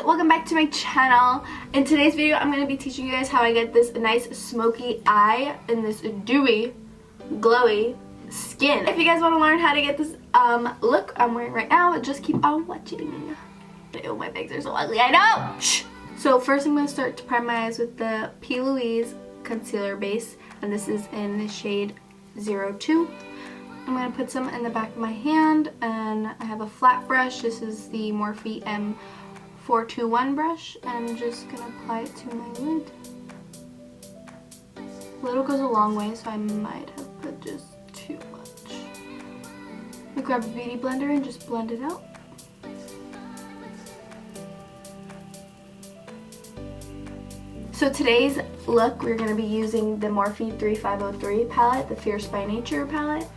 welcome back to my channel. In today's video, I'm going to be teaching you guys how I get this nice smoky eye and this dewy, glowy skin. If you guys want to learn how to get this look I'm wearing right now, just keep on watching. Ew, my bags are so ugly, I know! Shh. So first I'm going to start to prime my eyes with the P. Louise concealer base, and this is in the shade 02. I'm going to put some in the back of my hand, and I have a flat brush. This is the Morphe M421 brush, and I'm just going to apply it to my lid. A little goes a long way, so I might have put just too much. I grab a beauty blender and just blend it out. So today's look, we're going to be using the Morphe 3503 palette, the Fierce by Nature palette.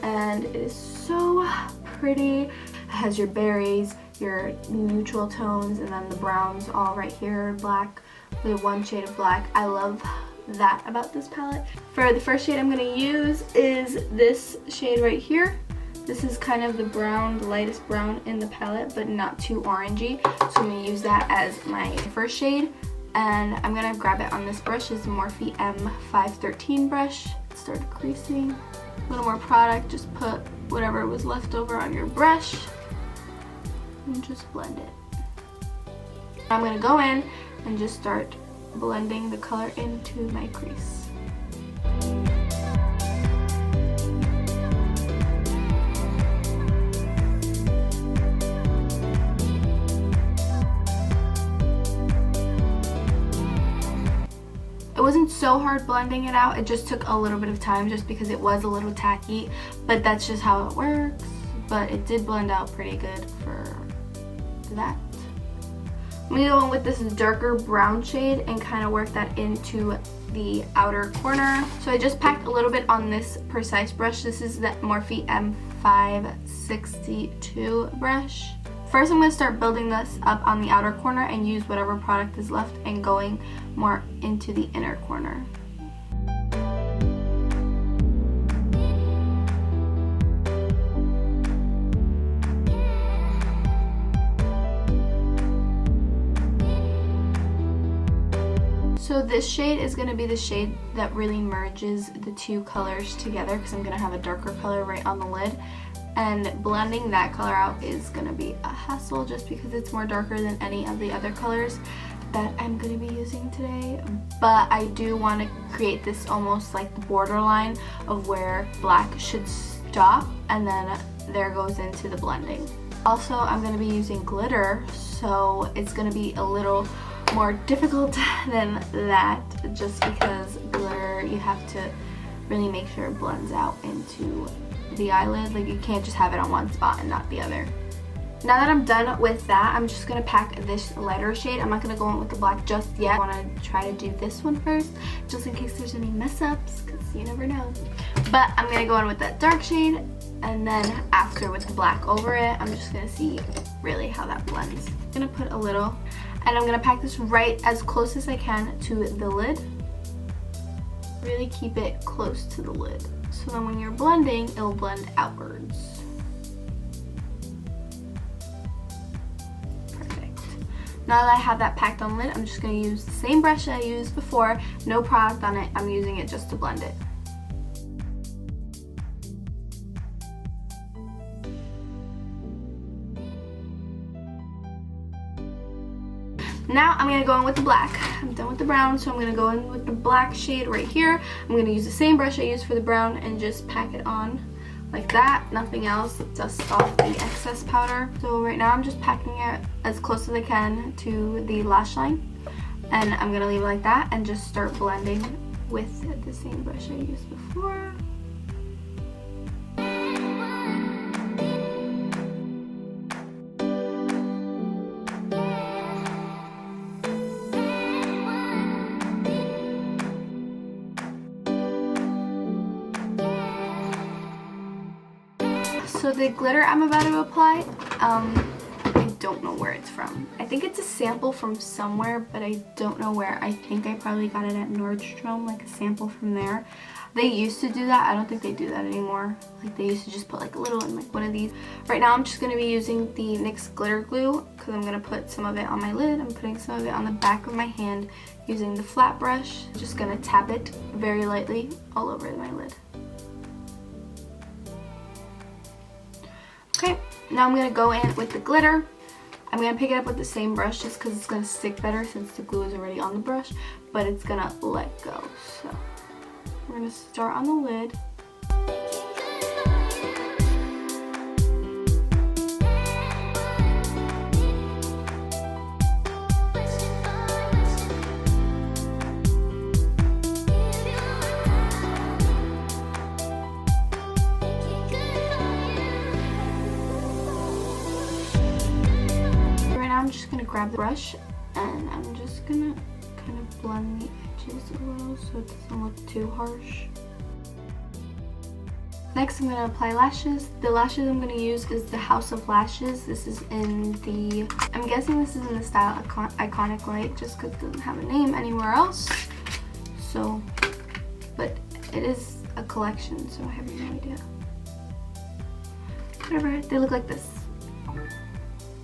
And it is so pretty. It has your berries, your neutral tones, and then the browns all right here, black with one shade of black. I love that about this palette. For the first shade I'm going to use is this shade right here. This is kind of the brown, the lightest brown in the palette, but not too orangey. So I'm going to use that as my first shade. And I'm going to grab it on this brush. It's the Morphe M513 brush. Start creasing. A little more product, just put whatever was left over on your brush and just blend it. I'm going to go in and just start blending the color into my crease. It wasn't so hard blending it out, it just took a little bit of time just because it was a little tacky, but that's just how it works. But it did blend out pretty good for that. I'm going to go in with this darker brown shade and kind of work that into the outer corner. So I just packed a little bit on this precise brush. This is the Morphe M562 brush. First I'm going to start building this up on the outer corner and use whatever product is left and going more into the inner corner. So this shade is going to be the shade that really merges the two colors together, because I'm going to have a darker color right on the lid. And blending that color out is going to be a hassle just because it's more darker than any of the other colors that I'm going to be using today. But I do want to create this almost like the borderline of where black should stop, and then there goes into the blending. Also, I'm going to be using glitter, so it's going to be a little more difficult than that just because glitter, you have to really make sure it blends out into the eyelid. Like, you can't just have it on one spot and not the other. Now that I'm done with that, I'm just going to pack this lighter shade. I'm not going to go in with the black just yet. I want to try to do this one first, just in case there's any mess ups, because you never know. But I'm going to go in with that dark shade, and then after with the black over it, I'm just going to see really how that blends. I'm going to put a little, and I'm going to pack this right as close as I can to the lid. Really keep it close to the lid, so then when you're blending, it'll blend outwards. Perfect. Now that I have that packed on the lid, I'm just going to use the same brush I used before, no product on it, I'm using it just to blend it. Now I'm going to go in with the black. I'm done with the brown, so I'm going to go in with the black shade right here. I'm going to use the same brush I used for the brown and just pack it on like that. Nothing else. Dust off the excess powder. So right now I'm just packing it as close as I can to the lash line. And I'm going to leave it like that and just start blending with the same brush I used before. So the glitter I'm about to apply, I don't know where it's from. I think it's a sample from somewhere, but I don't know where. I think I probably got it at Nordstrom, like a sample from there. They used to do that. I don't think they do that anymore. Like they used to just put like a little in like one of these. Right now I'm just going to be using the NYX glitter glue because I'm going to put some of it on my lid. I'm putting some of it on the back of my hand using the flat brush. Just going to tap it very lightly all over my lid. Okay, now I'm going to go in with the glitter. I'm going to pick it up with the same brush just because it's going to stick better since the glue is already on the brush, but it's going to let go. So we're going to start on the lid. I'm just going to grab the brush and I'm just going to kind of blend the edges a little so it doesn't look too harsh. Next I'm going to apply lashes. The lashes I'm going to use is the House of Lashes. This is in the, I'm guessing this is in the style Iconic Light just because it doesn't have a name anywhere else. So, but it is a collection, so I have no idea. Whatever, they look like this.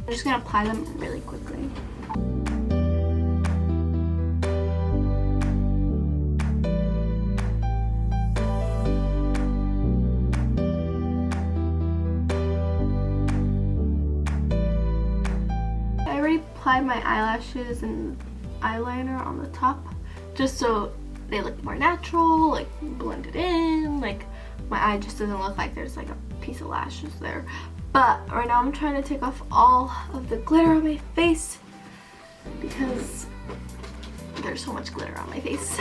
I'm just going to apply them really quickly. I already applied my eyelashes and eyeliner on the top just so they look more natural, like blended in, like my eye just doesn't look like there's like a piece of lashes there. But right now I'm trying to take off all of the glitter on my face because there's so much glitter on my face.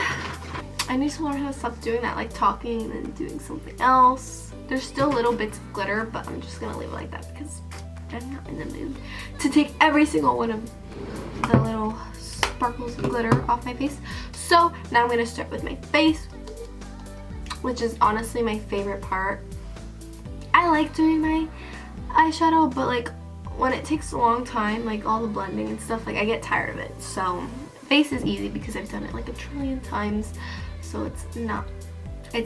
I need to learn how to stop doing that, like talking and then doing something else. There's still little bits of glitter, but I'm just gonna leave it like that because I'm not in the mood to take every single one of the little sparkles of glitter off my face. So now I'm gonna start with my face, which is honestly my favorite part. I like doing my eyeshadow, but like when it takes a long time, like all the blending and stuff, like I get tired of it. So face is easy because I've done it like a trillion times, so it's not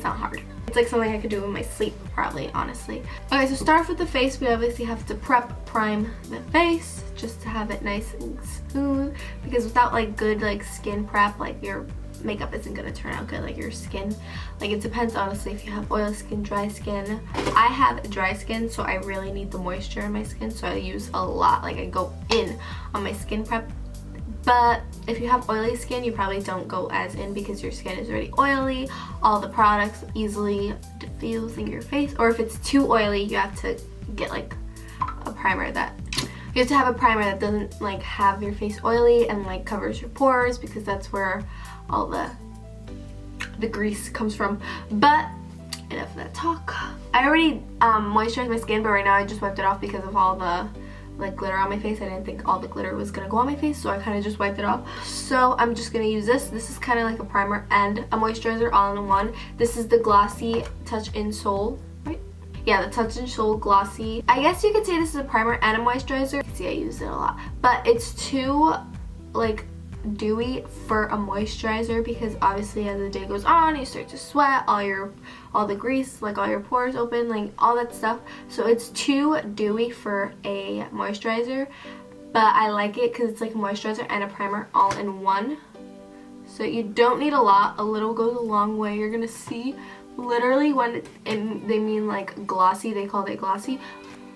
hard. It's like something I could do in my sleep probably, honestly. Okay, so start off with the face. We obviously have to prime the face just to have it nice and smooth, because without like good like skin prep, like your makeup isn't gonna turn out good. Like your skin, like it depends honestly if you have oily skin, dry skin. I have dry skin, so I really need the moisture in my skin, so I use a lot, like I go in on my skin prep. But if you have oily skin, you probably don't go as in because your skin is already oily. All the products easily diffuse in your face, or if it's too oily, you have to get like a primer that you have to have a primer that doesn't like have your face oily and like covers your pores, because that's where all the grease comes from. But enough of that talk. I already moisturized my skin, but right now I just wiped it off because of all the like glitter on my face. I didn't think all the glitter was gonna go on my face, so I kind of just wiped it off. So I'm just gonna use this. This is kind of like a primer and a moisturizer all in one. This is the Glossy Touch in Soul, right? Yeah, the Touch in Soul Glossy. I guess you could say this is a primer and a moisturizer. See, I use it a lot, but it's too like dewy for a moisturizer, because obviously as the day goes on you start to sweat, all the grease, like all your pores open, like all that stuff, so it's too dewy for a moisturizer. But I like it because it's like a moisturizer and a primer all in one, so you don't need a lot. A little goes a long way. You're gonna see literally when they mean like glossy, they call it glossy,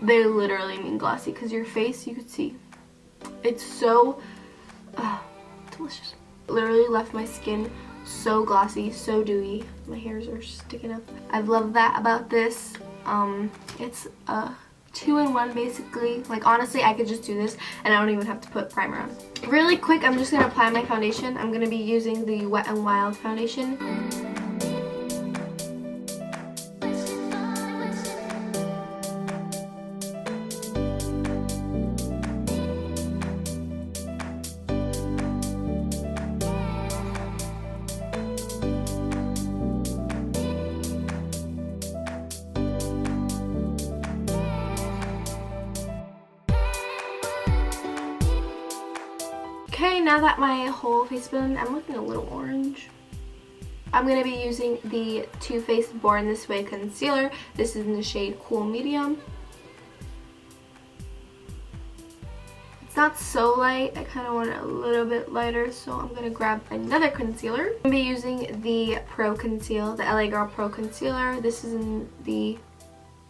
they literally mean glossy, because your face, you could see it's so delicious. Literally left my skin so glossy, so dewy. My hairs are sticking up. I've loved that about this. It's a 2-in-1 basically. Like honestly, I could just do this and I don't even have to put primer on. Really quick, I'm just gonna apply my foundation. I'm gonna be using the Wet n Wild foundation. Okay, now that my whole face is blended, I'm looking a little orange. I'm going to be using the Too Faced Born This Way concealer. This is in the shade Cool Medium. It's not so light. I kind of want it a little bit lighter, so I'm going to grab another concealer. I'm going to be using the Pro Conceal, the LA Girl Pro Concealer. This is in the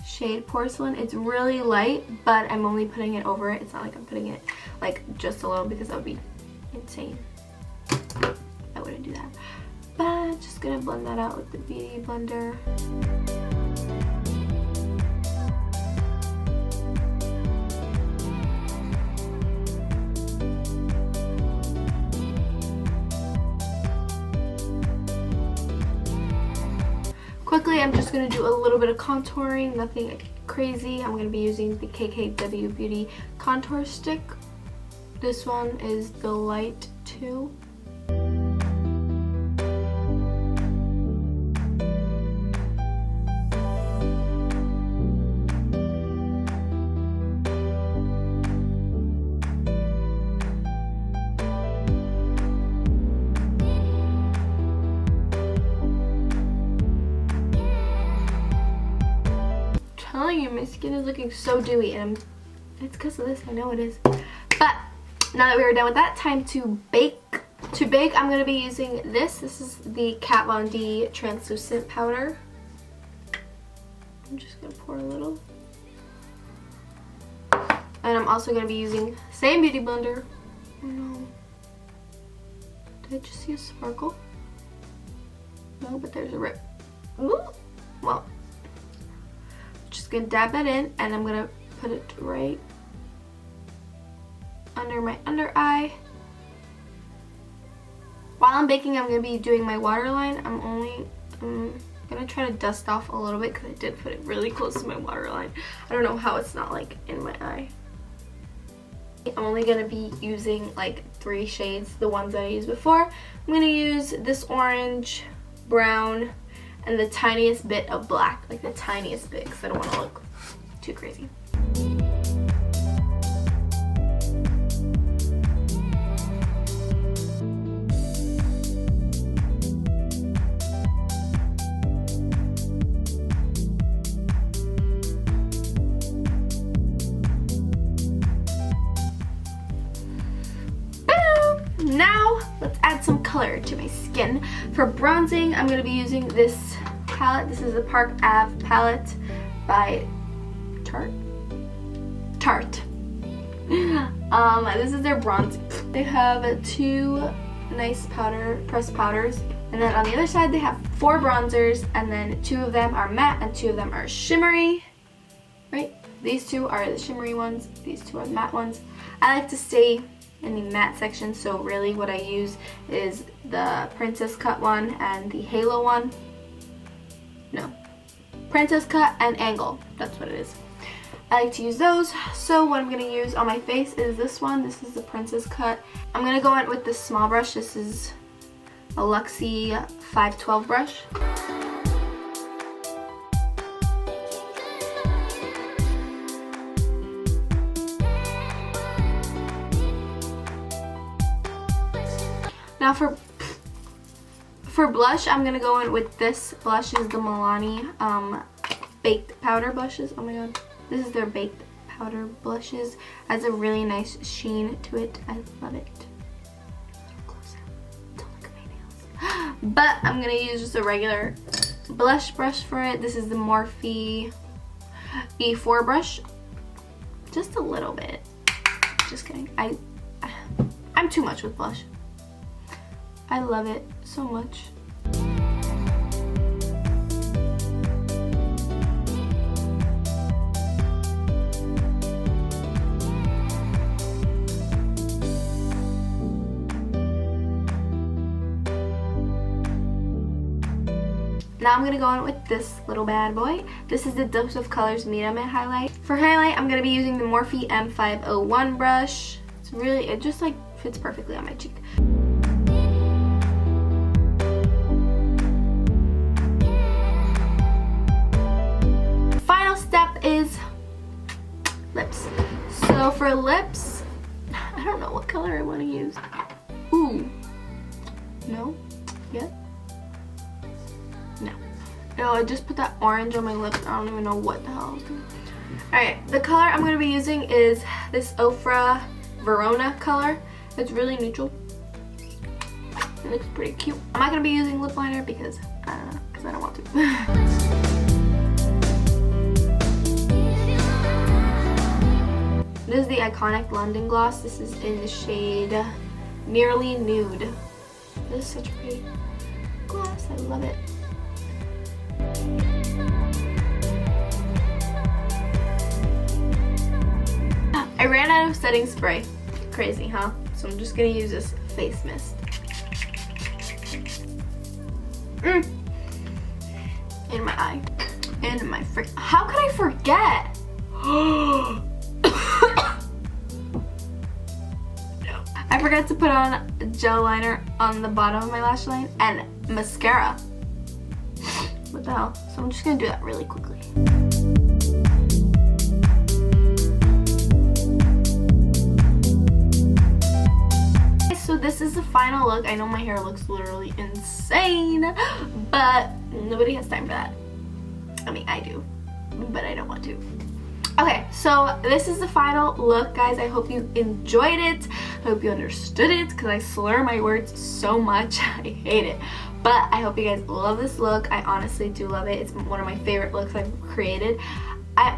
shade Porcelain. It's really light, but I'm only putting it over it. It's not like I'm putting it like just a little, because that would be insane. I wouldn't do that. But I'm just going to blend that out with the Beauty Blender. Quickly, I'm just going to do a little bit of contouring, nothing crazy. I'm going to be using the KKW Beauty Contour Stick. This one is the Light 2. Telling you, my skin is looking so dewy, and it's because of this. I know it is. But now that we are done with that, time to bake. To bake, I'm going to be using this. This is the Kat Von D translucent powder. I'm just going to pour a little. And I'm also going to be using same Beauty Blender. Oh no. Did I just see a sparkle? No, but there's a rip. Ooh. Well, just gonna dab that in, and I'm gonna put it right under my under eye. While I'm baking, I'm gonna be doing my waterline. I'm gonna try to dust off a little bit, because I did put it really close to my waterline. I don't know how it's not like in my eye. I'm only gonna be using like 3 shades, the ones that I used before. I'm gonna use this orange, brown, and the tiniest bit of black, like the tiniest bit, because I don't want to look too crazy. Now, let's add some color to my skin. For bronzing, I'm going to be using this palette. This is the Park Ave palette by Tarte. This is their bronzing. They have 2 nice pressed powders. And then on the other side, they have 4 bronzers. And then 2 of them are matte and 2 of them are shimmery. Right? These 2 are the shimmery ones. These 2 are the matte ones. I like to stay in the matte section, so really what I use is the Princess Cut one and the Halo one. No, Princess Cut and Angle, that's what it is. I like to use those. So what I'm going to use on my face is this one. This is the Princess Cut. I'm going to go in with this small brush. This is a Luxie 512 brush. Now for blush, I'm going to go in with this blush. Is the Milani baked powder blushes. Oh my god. This is their baked powder blushes. Has a really nice sheen to it. I love it. A little closer. Don't look at my nails. But I'm going to use just a regular blush brush for it. This is the Morphe E4 brush. Just a little bit. Just kidding. I'm too much with blush. I love it so much. Now I'm going to go on with this little bad boy. This is the Dose of Colors Medium Highlight. For highlight, I'm going to be using the Morphe M501 brush. It's really, it just like fits perfectly on my cheek. Final step is lips. So for lips, I don't know what color I want to use. Ooh. No? Yet? Ew, I just put that orange on my lips. I don't even know what the hell I was doing. Alright, the color I'm going to be using is this Ofra Verona color. It's really neutral. It looks pretty cute. I'm not going to be using lip liner because I don't know, because I don't want to. This is the iconic London gloss. This is in the shade Nearly Nude. This is such a pretty gloss. I love it. I ran out of setting spray. Crazy, huh? So I'm just gonna use this face mist. In my eye. In my frick. How could I forget? No. I forgot to put on gel liner on the bottom of my lash line and mascara. What the hell? So I'm just gonna do that really quickly. So this is the final look. I know my hair looks literally insane, but nobody has time for that. I mean, I do, but I don't want to. Okay, so this is the final look, guys. I hope you enjoyed it. I hope you understood it, because I slur my words so much. I hate it. But I hope you guys love this look. I honestly do love it. It's one of my favorite looks I've created. I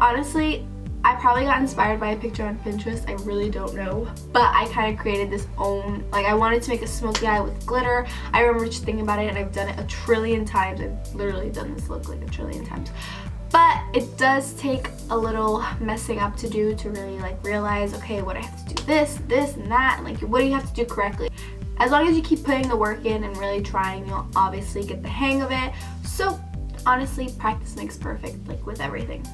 probably got inspired by a picture on Pinterest. I really don't know. But I kind of created this own, like, I wanted to make a smoky eye with glitter. I remember just thinking about it, and I've done it a trillion times. I've literally done this look like a trillion times. But it does take a little messing up to do to really like realize, okay, what I have to do this, and that, and like what do you have to do correctly. As long as you keep putting the work in and really trying, you'll obviously get the hang of it. So honestly, practice makes perfect, like with everything.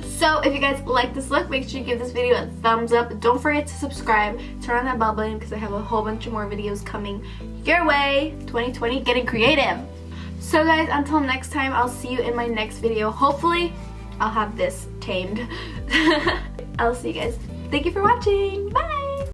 So if you guys like this look, make sure you give this video a thumbs up. Don't forget to subscribe, turn on that bell button, because I have a whole bunch of more videos coming your way. 2020, getting creative. So guys, until next time, I'll see you in my next video. Hopefully, I'll have this tamed. I'll see you guys. Thank you for watching. Bye!